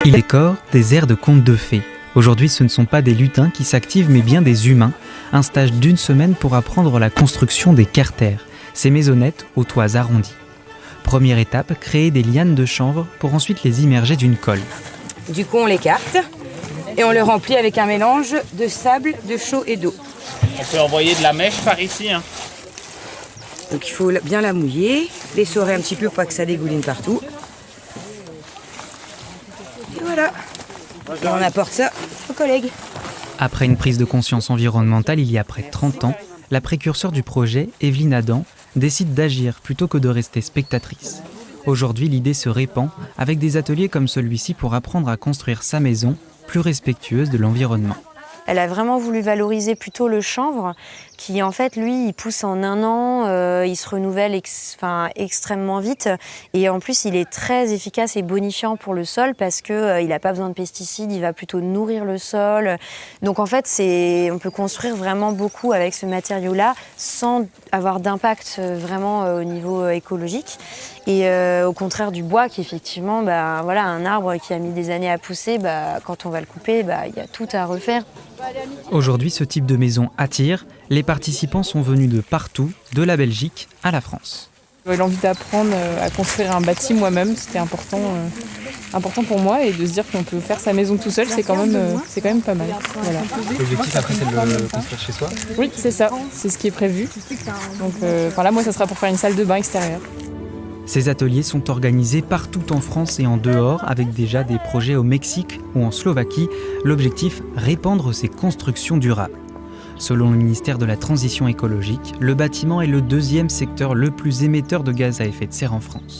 Il décore des airs de contes de fées. Aujourd'hui, ce ne sont pas des lutins qui s'activent, mais bien des humains. Un stage d'1 semaine pour apprendre la construction des carters, ces maisonnettes aux toits arrondis. Première étape, créer des lianes de chanvre pour ensuite les immerger d'une colle. Du coup, on l'écarte et on le remplit avec un mélange de sable, de chaux et d'eau. On peut envoyer de la mèche par ici. Donc il faut bien la mouiller, l'essorer un petit peu pour pas que ça dégouline partout. Et voilà. Et on apporte ça aux collègues. Après une prise de conscience environnementale il y a près de 30 ans, la précurseur du projet, Evelyne Adam, décide d'agir plutôt que de rester spectatrice. Aujourd'hui, l'idée se répand avec des ateliers comme celui-ci pour apprendre à construire sa maison plus respectueuse de l'environnement. Elle a vraiment voulu valoriser plutôt le chanvre, qui en fait, lui, il pousse en 1 an, il se renouvelle extrêmement vite. Et en plus, il est très efficace et bonifiant pour le sol parce qu'il n'a pas besoin de pesticides, il va plutôt nourrir le sol. Donc en fait, on peut construire vraiment beaucoup avec ce matériau-là sans avoir d'impact vraiment au niveau écologique. Et au contraire du bois, qui effectivement, voilà, un arbre qui a mis des années à pousser, quand on va le couper, il y a tout à refaire. Aujourd'hui, ce type de maison attire. Les participants sont venus de partout, de la Belgique à la France. L'envie d'apprendre à construire un bâti moi-même, c'était important pour moi, et de se dire qu'on peut faire sa maison tout seul, c'est quand même pas mal. Voilà. L'objectif après, c'est de le construire chez soi ? Oui, c'est ça, c'est ce qui est prévu. Donc là, moi, ça sera pour faire une salle de bain extérieure. Ces ateliers sont organisés partout en France et en dehors, avec déjà des projets au Mexique ou en Slovaquie. L'objectif, répandre ces constructions durables. Selon le ministère de la Transition écologique, le bâtiment est le 2e secteur le plus émetteur de gaz à effet de serre en France.